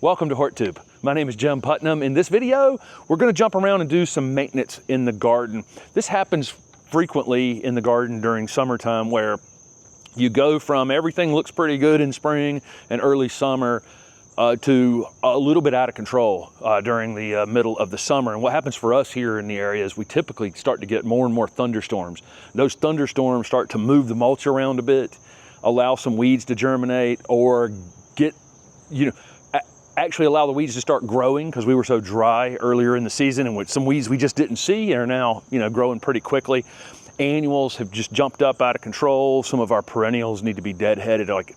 Welcome to HortTube. My name is Jim Putnam. In this video, we're going to jump around and do some maintenance in the garden. This happens frequently in the garden during summertime, where you go from everything looks pretty good in spring and early summer to a little bit out of control during the middle of the summer. And what happens for us here in the area is we typically start to get more and more thunderstorms. Those thunderstorms start to move the mulch around a bit, allow some weeds to germinate, or actually allow the weeds to start growing, because we were so dry earlier in the season, and with some weeds we just didn't see are now growing pretty quickly. Annuals have just jumped up out of control. Some of our perennials need to be deadheaded. Like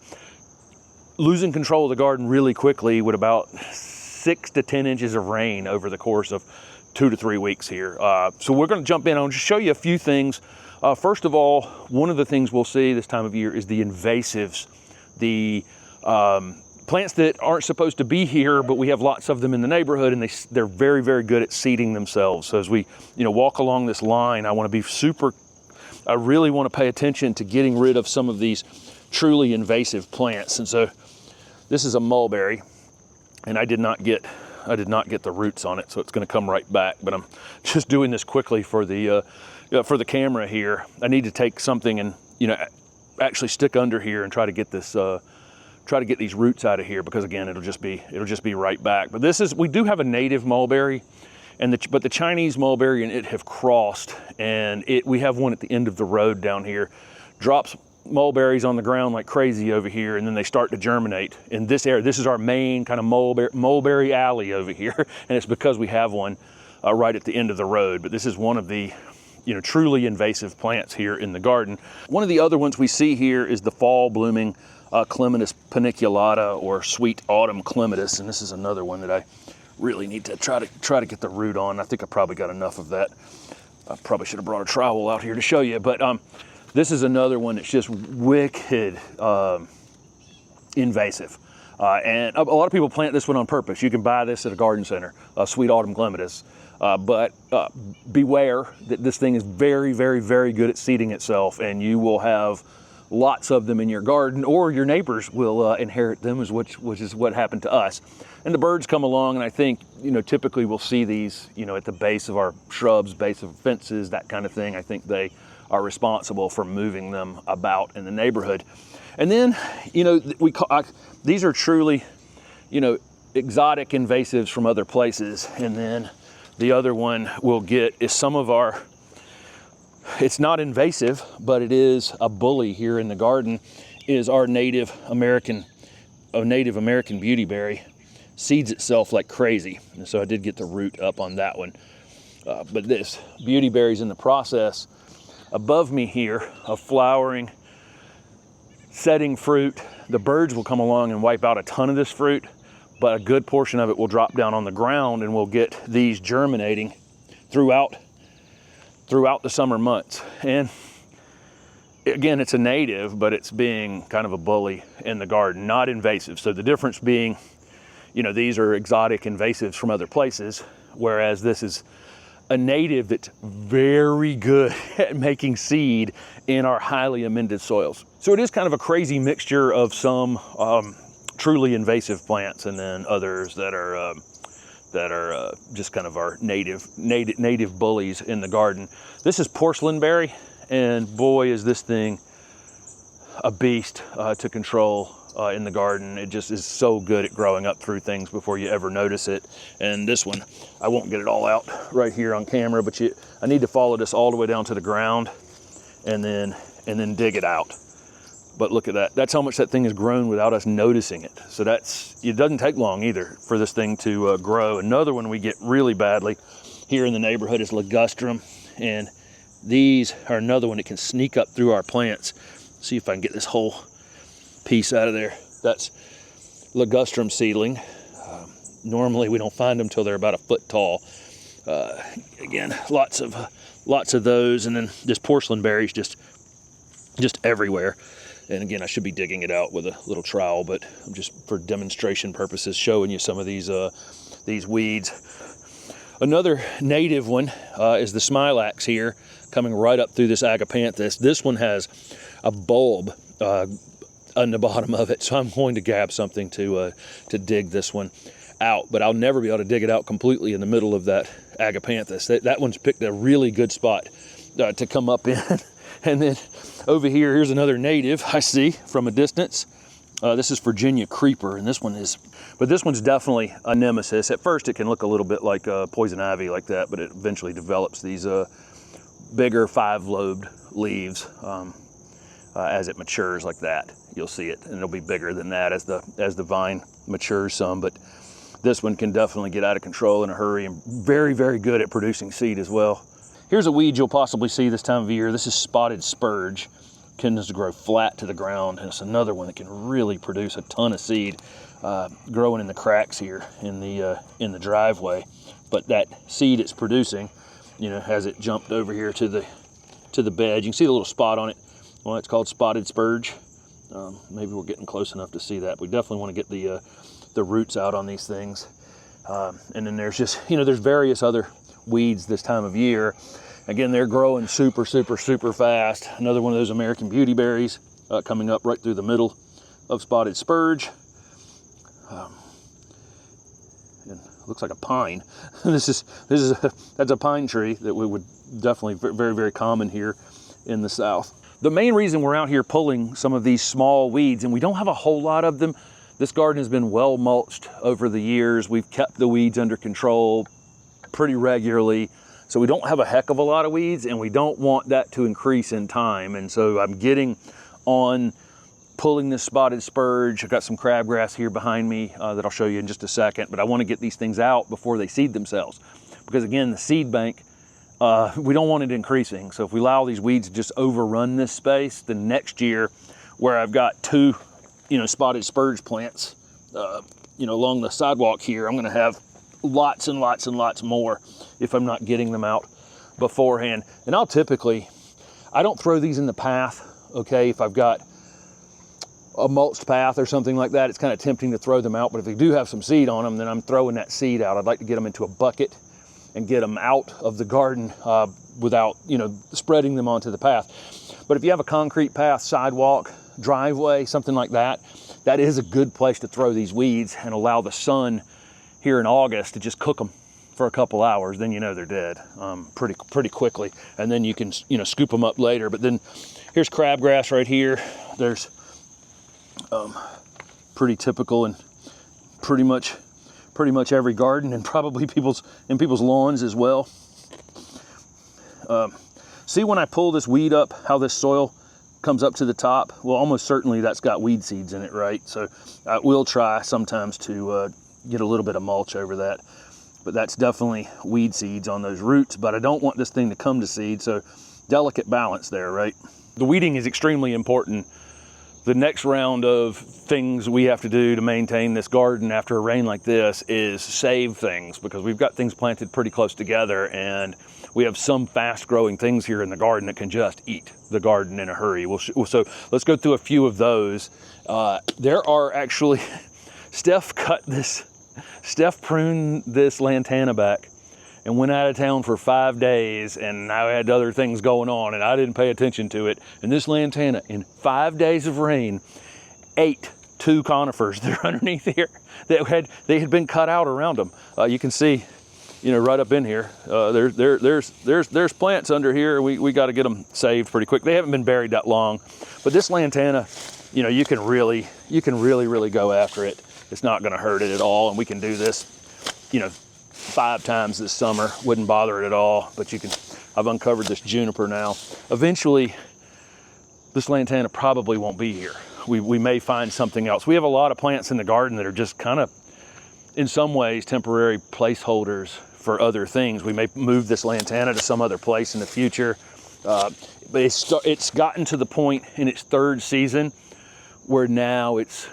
losing control of the garden really quickly with about 6 to 10 inches of rain over the course of 2 to 3 weeks here. So we're going to jump in. I'll just show you a few things. First of all, one of the things we'll see this time of year is the invasives, the plants that aren't supposed to be here, but we have lots of them in the neighborhood, and they're very, very good at seeding themselves. So as we walk along this line, I really want to pay attention to getting rid of some of these truly invasive plants. And so this is a mulberry, and I did not get the roots on it, so it's going to come right back. But I'm just doing this quickly for the camera here. I need to take something and actually stick under here and try to get this. Try to get these roots out of here, because again, it'll just be right back. But we do have a native mulberry, but the Chinese mulberry and it have crossed, and we have one at the end of the road down here, drops mulberries on the ground like crazy over here, and then they start to germinate in this area. This is our main kind of mulberry alley over here, and it's because we have one right at the end of the road. But this is one of the truly invasive plants here in the garden. One of the other ones we see here is the fall blooming Clematis paniculata, or sweet autumn clematis, and this is another one that I really need to try to get the root on. I think I probably got enough of that. I probably should have brought a trowel out here to show you, but this is another one that's just wicked invasive. And a lot of people plant this one on purpose. You can buy this at a garden center, sweet autumn clematis. But beware that this thing is very, very, very good at seeding itself, and you will have lots of them in your garden, or your neighbors will inherit them, which is what happened to us. And the birds come along, and I think typically we'll see these at the base of our shrubs, base of fences, that kind of thing. I think they are responsible for moving them about in the neighborhood. And then these are truly exotic invasives from other places. And then the other one we'll get is some of our, it's not invasive, but it is a bully here in the garden, is our Native American beautyberry. Seeds itself like crazy. And so I did get the root up on that one. But this beautyberry's in the process above me here of flowering, setting fruit. The birds will come along and wipe out a ton of this fruit, but a good portion of it will drop down on the ground, and we'll get these germinating throughout the summer months. And again, it's a native, but it's being kind of a bully in the garden, not invasive. So the difference being, these are exotic invasives from other places, whereas this is a native that's very good at making seed in our highly amended soils. So it is kind of a crazy mixture of some truly invasive plants, and then others that are just kind of our native bullies in the garden. This is porcelainberry, and boy, is this thing a beast to control in the garden. It just is so good at growing up through things before you ever notice it. And this one, I won't get it all out right here on camera, but I need to follow this all the way down to the ground and then dig it out. But look at that. That's how much that thing has grown without us noticing it. So it doesn't take long either for this thing to grow. Another one we get really badly here in the neighborhood is ligustrum. And these are another one that can sneak up through our plants. See if I can get this whole piece out of there. That's ligustrum seedling. Normally we don't find them till they're about a foot tall. Again, lots of those. And then this porcelainberry is just everywhere. And again, I should be digging it out with a little trowel, but I'm just for demonstration purposes showing you some of these weeds. Another native one is the smilax here, coming right up through this agapanthus. This one has a bulb on the bottom of it. So I'm going to grab something to dig this one out, but I'll never be able to dig it out completely in the middle of that agapanthus. That one's picked a really good spot to come up in. And then over here, here's another native I see from a distance. This is Virginia creeper, and this one's definitely a nemesis. At first, it can look a little bit like poison ivy like that, but it eventually develops these bigger 5-lobed leaves as it matures like that. You'll see it, and it'll be bigger than that as the vine matures some. But this one can definitely get out of control in a hurry, and very, very good at producing seed as well. Here's a weed you'll possibly see this time of year. This is spotted spurge. Tends to grow flat to the ground, and it's another one that can really produce a ton of seed growing in the cracks here in the driveway. But that seed it's producing, you know, has it jumped over here to the bed. You can see the little spot on it. Well, it's called spotted spurge. Maybe we're getting close enough to see that. We definitely want to get the roots out on these things. And then there's just, you know, there's various other weeds this time of year. Again, they're growing super, super, super fast. Another one of those American beauty berries coming up right through the middle of spotted spurge. And looks like a pine. That's a pine tree that we would definitely very, very common here in the South. The main reason we're out here pulling some of these small weeds, and we don't have a whole lot of them. This garden has been well mulched over the years. We've kept the weeds under control pretty regularly. So we don't have a heck of a lot of weeds, and we don't want that to increase in time. And so I'm getting on pulling this spotted spurge. I've got some crabgrass here behind me that I'll show you in just a second, but I want to get these things out before they seed themselves. Because again, the seed bank, we don't want it increasing. So if we allow these weeds to just overrun this space, then next year where I've got 2, you know, spotted spurge plants, you know, along the sidewalk here, I'm going to have lots and lots and lots more if I'm not getting them out beforehand. And I don't throw these in the path, okay? If I've got a mulched path or something like that, it's kind of tempting to throw them out. But if they do have some seed on them, then I'm throwing that seed out. I'd like to get them into a bucket and get them out of the garden without, you know, spreading them onto the path. But if you have a concrete path, sidewalk, driveway, something like that, that is a good place to throw these weeds and allow the sun here in August to just cook them for a couple hours. Then you know they're dead pretty quickly, and then you can, you know, scoop them up later. But then here's crabgrass right here. There's pretty typical in pretty much every garden, and probably people's lawns as well. See, when I pull this weed up, how this soil comes up to the top? Well, almost certainly that's got weed seeds in it, right? So I will try sometimes to get a little bit of mulch over that, but that's definitely weed seeds on those roots. But I don't want this thing to come to seed, so delicate balance there, right? The weeding is extremely important. The next round of things we have to do to maintain this garden after a rain like this is save things, because we've got things planted pretty close together, and we have some fast growing things here in the garden that can just eat the garden in a hurry. So let's go through a few of those. There are actually, Steph pruned this lantana back and went out of town for 5 days, and I had other things going on and I didn't pay attention to it. And this lantana, in 5 days of rain, ate 2 conifers that are underneath here they had been cut out around them. You can see, you know, right up in here, there's plants under here. We got to get them saved pretty quick. They haven't been buried that long, but this lantana, you know, you can really go after it. It's not going to hurt it at all, and we can do this, you know, 5 times this summer. Wouldn't bother it at all. But I've uncovered this juniper now. Eventually, this lantana probably won't be here. We may find something else. We have a lot of plants in the garden that are just kind of, in some ways, temporary placeholders for other things. We may move this lantana to some other place in the future. But it's gotten to the point in its 3rd season where now it's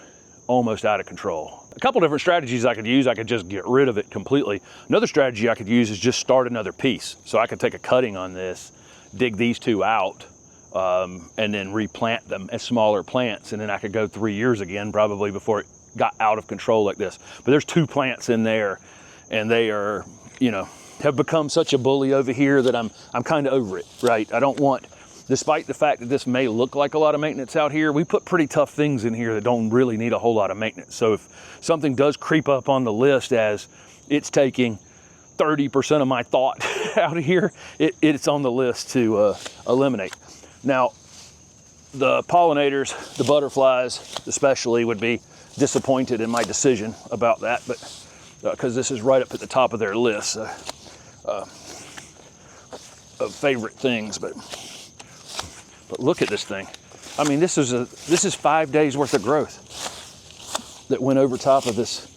almost out of control. A couple different strategies I could use. I could just get rid of it completely. Another strategy I could use is just start another piece. So I could take a cutting on this, dig these 2 out, and then replant them as smaller plants. And then I could go 3 years again, probably, before it got out of control like this. But there's 2 plants in there, and they are, you know, have become such a bully over here that I'm kind of over it, right? I don't want despite the fact that this may look like a lot of maintenance out here, we put pretty tough things in here that don't really need a whole lot of maintenance. So if something does creep up on the list as it's taking 30% of my thought out of here, it's on the list to eliminate. Now, the pollinators, the butterflies especially, would be disappointed in my decision about that, but because this is right up at the top of their list of favorite things. But look at this thing. I mean, this is 5 days worth of growth that went over top of this.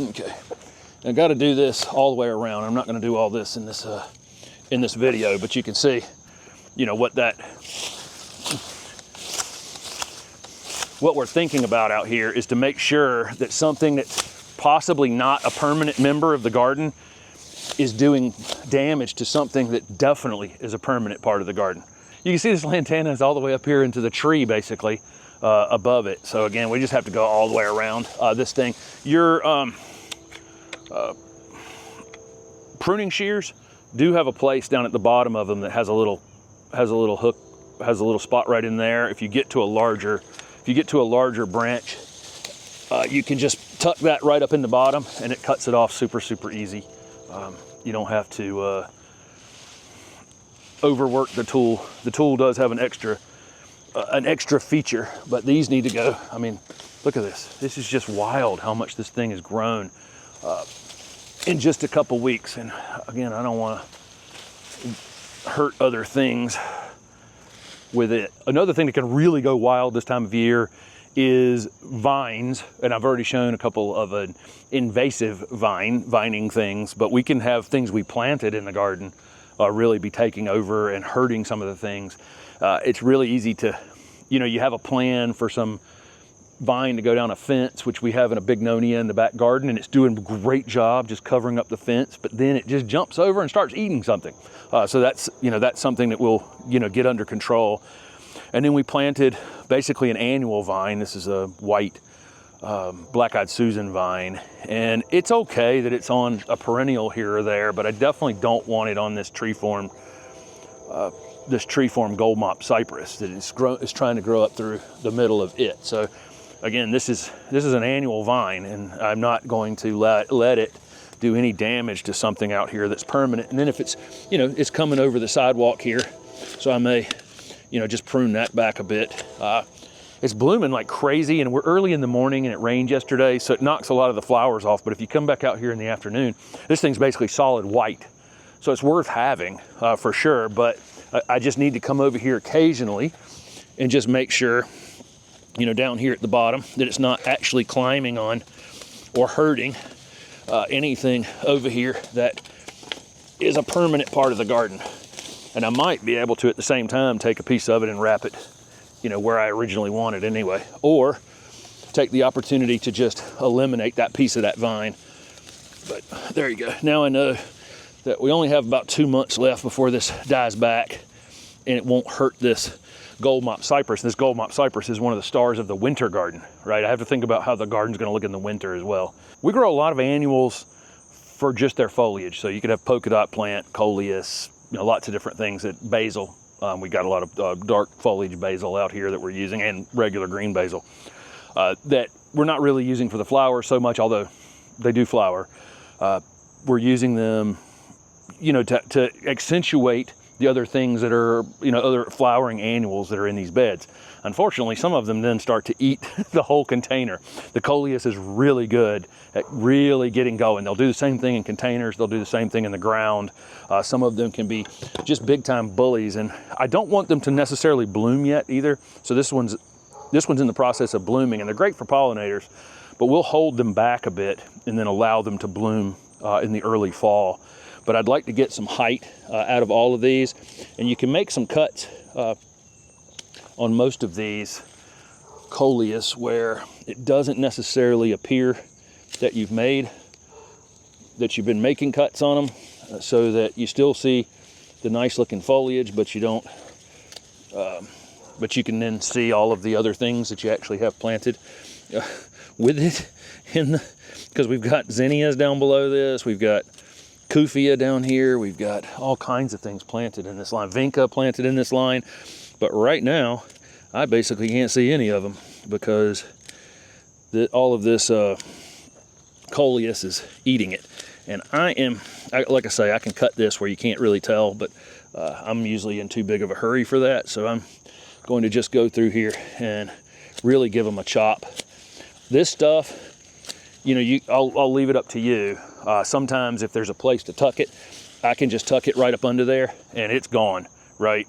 Okay, I got to do this all the way around. I'm not going to do all this in this video, but you can see, you know, what we're thinking about out here is to make sure that something that's possibly not a permanent member of the garden is doing damage to something that definitely is a permanent part of the garden. You can see this lantana is all the way up here into the tree, basically, above it. So again, we just have to go all the way around this thing. Your pruning shears do have a place down at the bottom of them that has a little hook, has a little spot right in there. If you get to a larger branch, you can just tuck that right up in the bottom and it cuts it off super easy. You don't have to overwork the tool. The tool does have an extra feature, but these need to go. I mean, look at this. This is just wild how much this thing has grown in just a couple weeks. And again, I don't want to hurt other things with it. Another thing that can really go wild this time of year is vines, and I've already shown a couple of an invasive vining things, but we can have things we planted in the garden really be taking over and hurting some of the things. It's really easy to, you know, you have a plan for some vine to go down a fence, which we have in a bignonia in the back garden, and it's doing a great job just covering up the fence, but then it just jumps over and starts eating something. So that's, you know, that's something that we'll, you know, get under control. And then we planted basically an annual vine. This is a white black-eyed Susan vine, and it's okay that it's on a perennial here or there, but I definitely don't want it on this tree-form gold mop cypress that is trying to grow up through the middle of it. So again, this is an annual vine, and I'm not going to let it do any damage to something out here that's permanent. And then if it's, you know, it's coming over the sidewalk here, so I may, you know, just prune that back a bit. It's blooming like crazy, and we're early in the morning and it rained yesterday, so it knocks a lot of the flowers off. But if you come back out here in the afternoon, this thing's basically solid white. So it's worth having for sure, but I just need to come over here occasionally and just make sure, you know, down here at the bottom, that it's not actually climbing on or hurting anything over here that is a permanent part of the garden. And I might be able to, at the same time, take a piece of it and wrap it, you know, where I originally wanted anyway. Or take the opportunity to just eliminate that piece of that vine. But there you go. Now I know that we only have about 2 months left before this dies back, and it won't hurt this gold mop cypress. This gold mop cypress is one of the stars of the winter garden, right? I have to think about how the garden's gonna look in the winter as well. We grow a lot of annuals for just their foliage. So you could have polka dot plant, coleus, you know, lots of different things. That basil, we got a lot of dark foliage basil out here that we're using, and regular green basil that we're not really using for the flowers so much, although they do flower. We're using them, you know, to accentuate the other things that are, you know, other flowering annuals that are in these beds. Unfortunately, some of them then start to eat the whole container. The coleus is really good at really getting going. They'll do the same thing in containers. They'll do the same thing in the ground. Some of them can be just big time bullies, and I don't want them to necessarily bloom yet either. So this one's in the process of blooming, and they're great for pollinators, but we'll hold them back a bit and then allow them to bloom in the early fall. But I'd like to get some height out of all of these, and you can make some cuts on most of these coleus where it doesn't necessarily appear that you've been making cuts on them, so that you still see the nice looking foliage, but you don't, but you can then see all of the other things that you actually have planted with it because we've got zinnias down below this. We've got Kufia down here. We've got all kinds of things planted in this line. Vinca planted in this line. But right now, I basically can't see any of them because all of this coleus is eating it. And like I say, I can cut this where you can't really tell, but I'm usually in too big of a hurry for that. So I'm going to just go through here and really give them a chop. This stuff, you know, I'll leave it up to you. Sometimes if there's a place to tuck it, I can just tuck it right up under there and it's gone, right?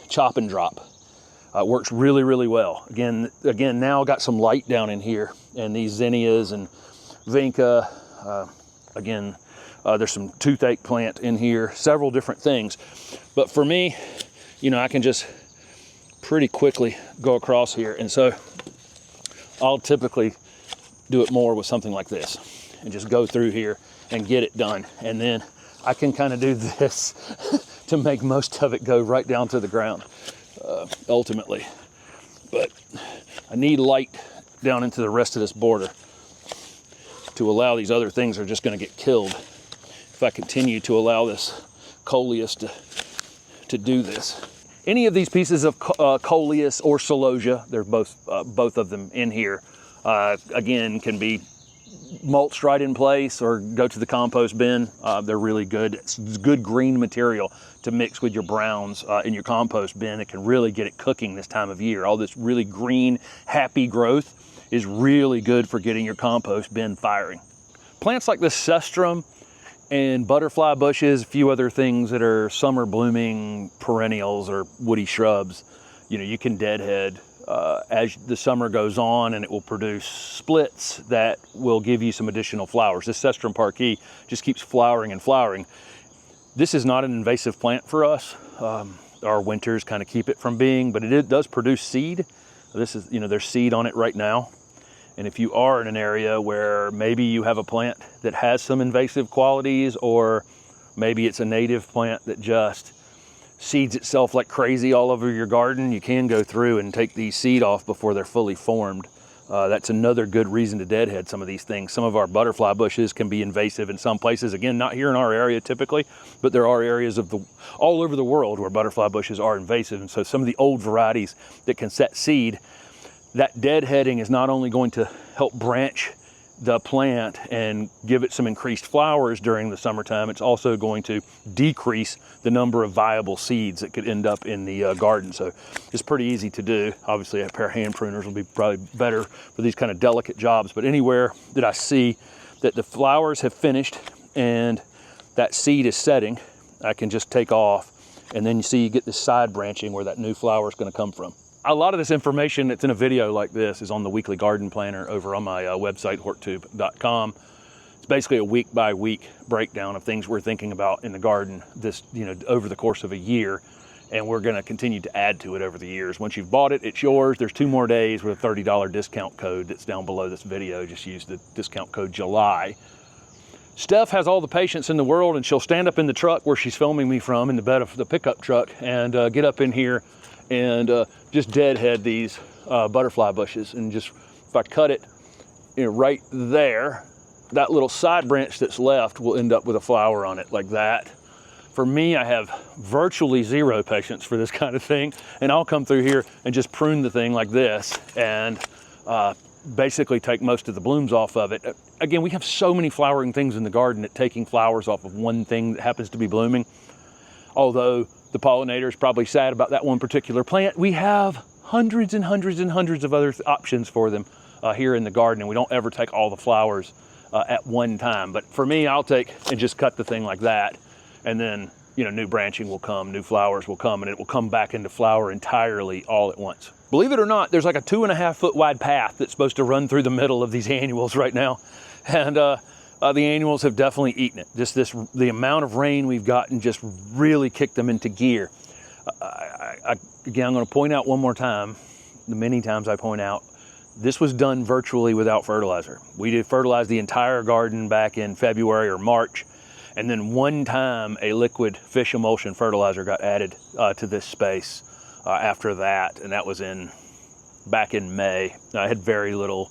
Chop and drop. Works really, really well. Again, now I got some light down in here, and these zinnias and vinca. There's some toothache plant in here, several different things. But for me, you know, I can just pretty quickly go across here. And so I'll typically do it more with something like this and just go through here and get it done. And then I can kind of do this to make most of it go right down to the ground, ultimately. But I need light down into the rest of this border to allow these other things that are just going to get killed if I continue to allow this coleus to do this. Any of these pieces of coleus or celosia, they're both of them in here, again, can be mulched right in place or go to the compost bin. They're really good. It's good green material to mix with your browns in your compost bin. It can really get it cooking this time of year. All this really green, happy growth is really good for getting your compost bin firing. Plants like this cestrum and butterfly bushes, a few other things that are summer blooming perennials or woody shrubs, you know, you can deadhead as the summer goes on, and it will produce splits that will give you some additional flowers. This cestrum parkii just keeps flowering and flowering. This is not an invasive plant for us. Our winters kind of keep it from being, but it does produce seed. This is, you know, there's seed on it right now. And if you are in an area where maybe you have a plant that has some invasive qualities, or maybe it's a native plant that just seeds itself like crazy all over your garden, you can go through and take these seed off before they're fully formed. That's another good reason to deadhead some of these things. Some of our butterfly bushes can be invasive in some places. Again, not here in our area typically, but there are areas all over the world where butterfly bushes are invasive. And so some of the old varieties that can set seed, that deadheading is not only going to help branch the plant and give it some increased flowers during the summertime, it's also going to decrease the number of viable seeds that could end up in the garden. So it's pretty easy to do. Obviously a pair of hand pruners will be probably better for these kind of delicate jobs, but anywhere that I see that the flowers have finished and that seed is setting, I can just take off, and then you get this side branching where that new flower is going to come from. A lot of this information that's in a video like this is on the weekly garden planner over on my website, HortTube.com. It's basically a week by week breakdown of things we're thinking about in the garden over the course of a year. And we're gonna continue to add to it over the years. Once you've bought it, it's yours. There's 2 more days with a $30 discount code that's down below this video. Just use the discount code July. Steph has all the patience in the world, and she'll stand up in the truck where she's filming me from, in the bed of the pickup truck, and get up in here and just deadhead these butterfly bushes. And just, if I cut it, you know, right there, that little side branch that's left will end up with a flower on it like that. For me, I have virtually zero patience for this kind of thing, and I'll come through here and just prune the thing like this and basically take most of the blooms off of it. Again, we have so many flowering things in the garden that taking flowers off of one thing that happens to be blooming, although the pollinator is probably sad about that one particular plant, we have hundreds and hundreds and hundreds of other options for them here in the garden, and we don't ever take all the flowers at one time. But for me, I'll take and just cut the thing like that, and then, you know, new branching will come, new flowers will come, and it will come back into flower entirely all at once. Believe it or not, there's like a 2.5 foot wide path that's supposed to run through the middle of these annuals right now, and the annuals have definitely eaten it. Just the amount of rain we've gotten just really kicked them into gear. Again, I'm going to point out one more time, the many times I point out, this was done virtually without fertilizer. We did fertilize the entire garden back in February or March, and then one time a liquid fish emulsion fertilizer got added to this space after that, and that was back in May. I had very low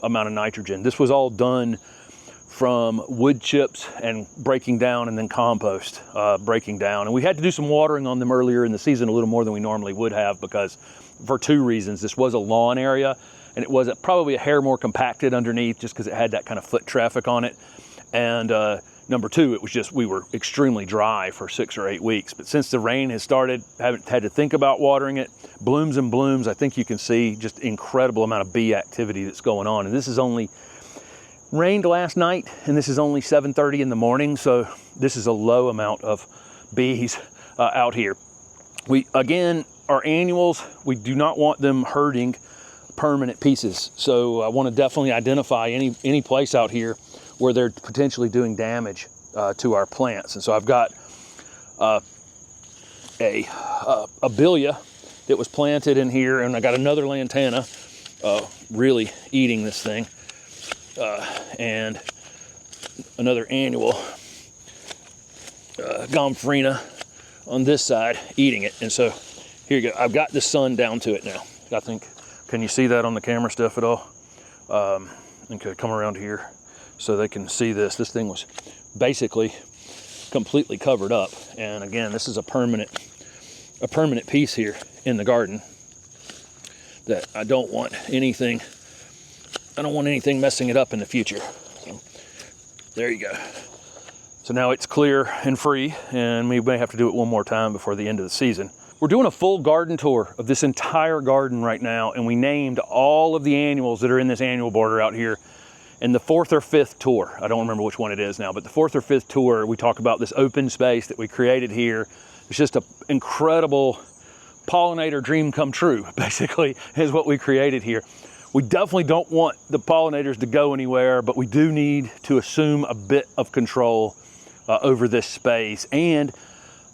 amount of nitrogen. This was all done from wood chips and breaking down, and then compost breaking down. And we had to do some watering on them earlier in the season, a little more than we normally would have, because for two reasons. This was a lawn area, and it was probably a hair more compacted underneath just because it had that kind of foot traffic on it. And number two, it was just, we were extremely dry for 6 or 8 weeks. But since the rain has started, haven't had to think about watering it. Blooms and blooms. I think you can see just incredible amount of bee activity that's going on. And this is only rained last night, and this is only 7:30 in the morning. So this is a low amount of bees out here. Again, our annuals, we do not want them hurting permanent pieces. So I want to definitely identify any place out here where they're potentially doing damage to our plants. And so I've got a Abelia that was planted in here, and I got another lantana really eating this thing, and another annual gomphrena on this side eating it. And so here you go. I've got the sun down to it now. I think, can you see that on the camera stuff at all? Okay, come around here so they can see this. This thing was basically completely covered up. And again, this is a permanent piece here in the garden that I don't want anything messing it up in the future. So, there you go. So now it's clear and free, and we may have to do it one more time before the end of the season. We're doing a full garden tour of this entire garden right now, and we named all of the annuals that are in this annual border out here. And the 4th or 5th tour, I don't remember which one it is now, but the 4th or 5th tour, we talk about this open space that we created here. It's just an incredible pollinator dream come true, basically, is what we created here. We definitely don't want the pollinators to go anywhere, but we do need to assume a bit of control over this space. And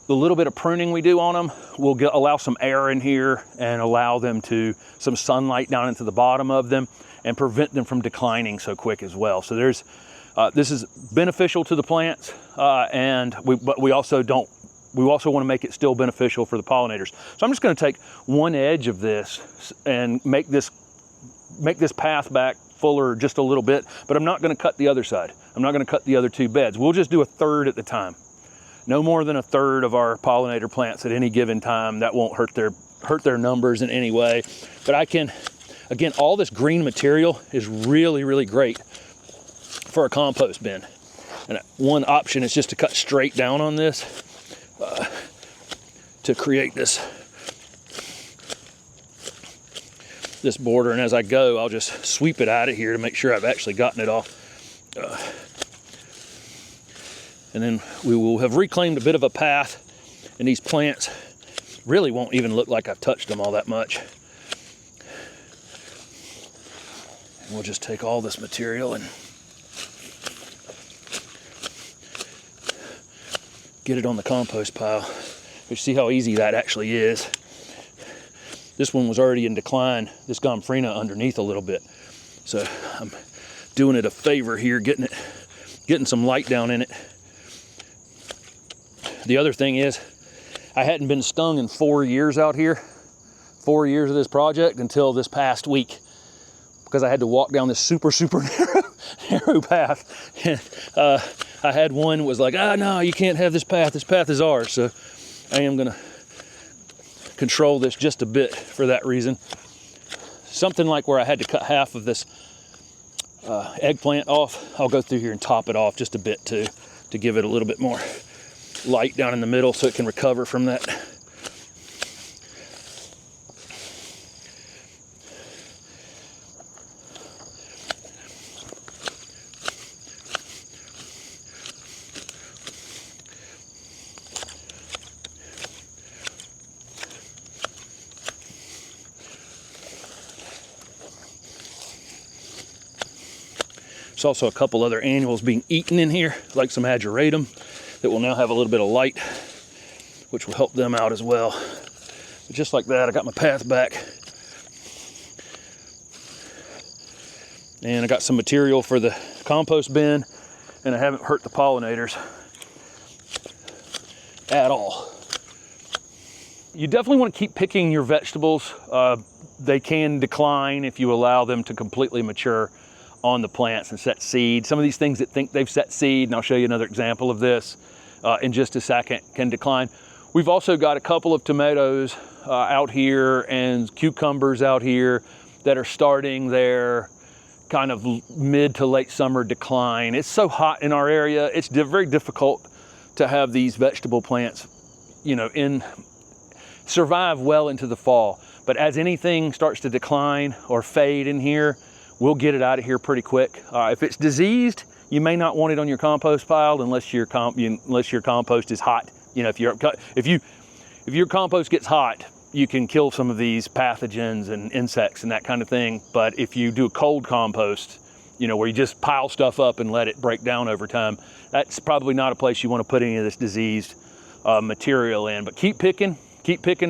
the little bit of pruning we do on them will allow some air in here and allow them some sunlight down into the bottom of them and prevent them from declining so quick as well. So this is beneficial to the plants, but we also want to make it still beneficial for the pollinators. So I'm just going to take one edge of this and make this path back fuller just a little bit, but I'm not going to cut the other side. I'm not going to cut the other 2 beds. We'll just do a third at the time. No more than a third of our pollinator plants at any given time. That won't hurt their numbers in any way. But I can, again, all this green material is really, really great for a compost bin. And one option is just to cut straight down on this to create this border. And as I go, I'll just sweep it out of here to make sure I've actually gotten it all. And then we will have reclaimed a bit of a path, and these plants really won't even look like I've touched them all that much. And we'll just take all this material and get it on the compost pile. You see how easy that actually is. This one was already in decline, this gomphrena underneath a little bit. So I'm doing it a favor here, getting some light down in it. The other thing is, I hadn't been stung in 4 years out here, 4 years of this project, until this past week, because I had to walk down this super narrow path. And I had one was like, no, you can't have this path is ours. So I am gonna control this just a bit for that reason. Something like where I had to cut half of this eggplant off, I'll go through here and top it off just a bit too, to give it a little bit more light down in the middle so it can recover from that. There's also a couple other annuals being eaten in here, like some ageratum, that will now have a little bit of light, which will help them out as well. But just like that, I got my path back. And I got some material for the compost bin, and I haven't hurt the pollinators at all. You definitely want to keep picking your vegetables. They can decline if you allow them to completely mature on the plants and set seed. Some of these things that think they've set seed, and I'll show you another example of this in just a second, can decline. We've also got a couple of tomatoes out here and cucumbers out here that are starting their kind of mid to late summer decline. It's so hot in our area, it's very difficult to have these vegetable plants, you know, survive well into the fall. But as anything starts to decline or fade in here, we'll get it out of here pretty quick. If it's diseased, you may not want it on your compost pile unless your compost is hot. You know, if your compost gets hot, you can kill some of these pathogens and insects and that kind of thing. But if you do a cold compost, you know, where you just pile stuff up and let it break down over time, that's probably not a place you want to put any of this diseased material in. But keep picking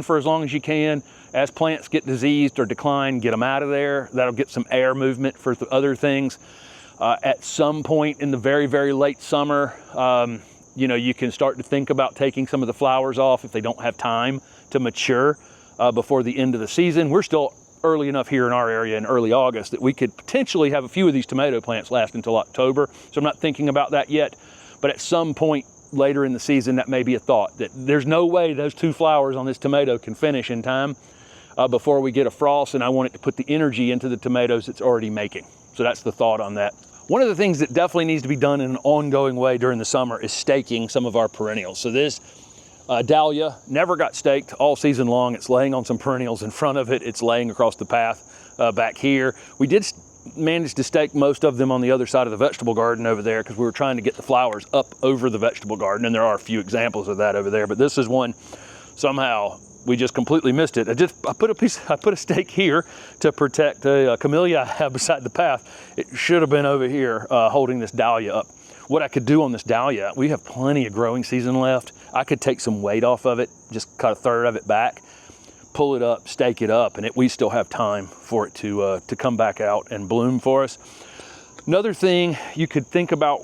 for as long as you can. As plants get diseased or decline, get them out of there. That'll get some air movement for other things. At some point in the very, very late summer, you know, you can start to think about taking some of the flowers off if they don't have time to mature before the end of the season. We're still early enough here in our area in early August that we could potentially have a few of these tomato plants last until October. So I'm not thinking about that yet, but at some point later in the season, that may be a thought, that there's no way those 2 flowers on this tomato can finish in time before we get a frost, and I want it to put the energy into the tomatoes it's already making. So that's the thought on that. One of the things that definitely needs to be done in an ongoing way during the summer is staking some of our perennials. So this dahlia never got staked all season long. It's laying on some perennials in front of it. It's laying across the path back here. We did manage to stake most of them on the other side of the vegetable garden over there because we were trying to get the flowers up over the vegetable garden, and there are a few examples of that over there, but this is one somehow we just completely missed it. I put a stake here to protect a camellia I have beside the path. It should have been over here holding this dahlia up. What I could do on this dahlia, we have plenty of growing season left. I could take some weight off of it, just cut a third of it back, pull it up, stake it up, and we still have time for it to come back out and bloom for us. Another thing you could think about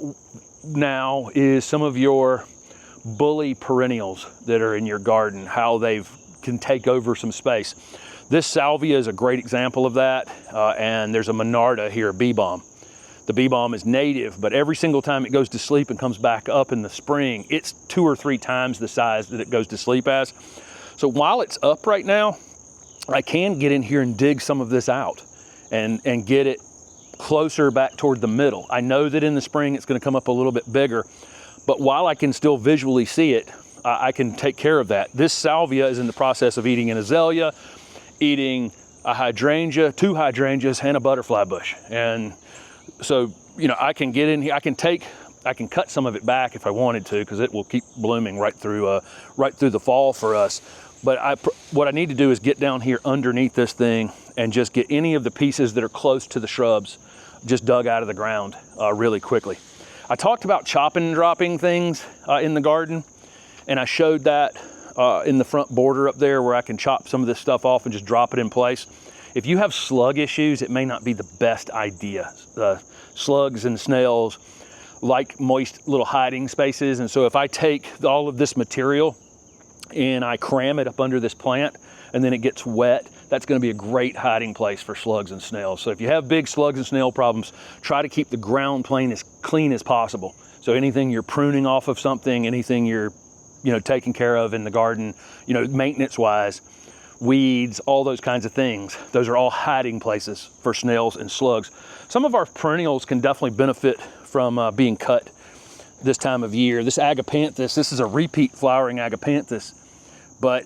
now is some of your bully perennials that are in your garden, how they can take over some space. This salvia is a great example of that, and there's a monarda here, a bee balm. The bee balm is native, but every single time it goes to sleep and comes back up in the spring, it's 2 or 3 times the size that it goes to sleep as. So while it's up right now, I can get in here and dig some of this out and get it closer back toward the middle. I know that in the spring it's going to come up a little bit bigger, but while I can still visually see it, I can take care of that. This salvia is in the process of eating an azalea, eating a hydrangea, 2 hydrangeas, and a butterfly bush. And so, you know, I can get in here, I can cut some of it back if I wanted to, because it will keep blooming right through the fall for us. But what I need to do is get down here underneath this thing and just get any of the pieces that are close to the shrubs just dug out of the ground really quickly. I talked about chopping and dropping things in the garden, and I showed that in the front border up there where I can chop some of this stuff off and just drop it in place. If you have slug issues, it may not be the best idea. Slugs and snails like moist little hiding spaces, and so if I take all of this material and I cram it up under this plant and then it gets wet, that's going to be a great hiding place for slugs and snails. So if you have big slugs and snail problems, try to keep the ground plane as clean as possible. So anything you're pruning off of something, anything you're taking care of in the garden, maintenance wise, weeds, all those kinds of things, those are all hiding places for snails and slugs. Some of our perennials can definitely benefit from being cut this time of year. This agapanthus, this is a repeat flowering agapanthus, but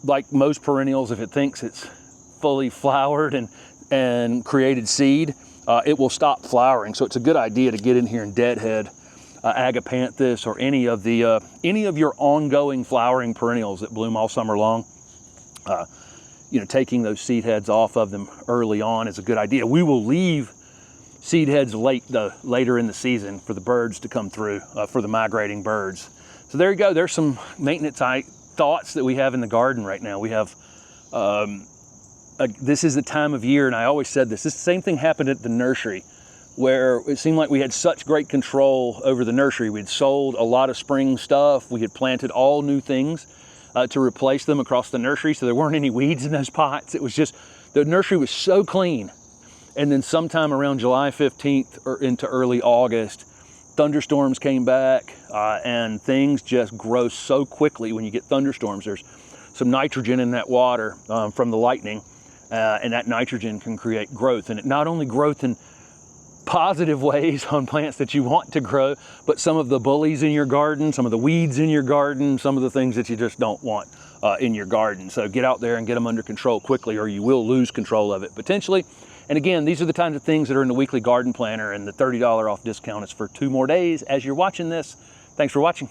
like most perennials, if it thinks it's fully flowered and created seed, it will stop flowering. So it's a good idea to get in here and deadhead agapanthus or any of your ongoing flowering perennials that bloom all summer long. Taking those seed heads off of them early on is a good idea. We will leave seed heads later in the season for the birds to come through, for the migrating birds. So there you go. There's some maintenance thoughts that we have in the garden right now. We have, this is the time of year, and I always said this, the same thing happened at the nursery, where it seemed like we had such great control over the nursery. We'd sold a lot of spring stuff. We had planted all new things to replace them across the nursery, so there weren't any weeds in those pots. It was just, the nursery was so clean. And then sometime around July 15th or into early August, thunderstorms came back, and things just grow so quickly when you get thunderstorms. There's some nitrogen in that water from the lightning, and that nitrogen can create growth. And it not only growth in positive ways on plants that you want to grow, but some of the bullies in your garden, some of the weeds in your garden, some of the things that you just don't want in your garden. So get out there and get them under control quickly, or you will lose control of it potentially. And again, these are the kinds of things that are in the weekly garden planner, and the $30 off discount is for 2 more days as you're watching this. Thanks for watching.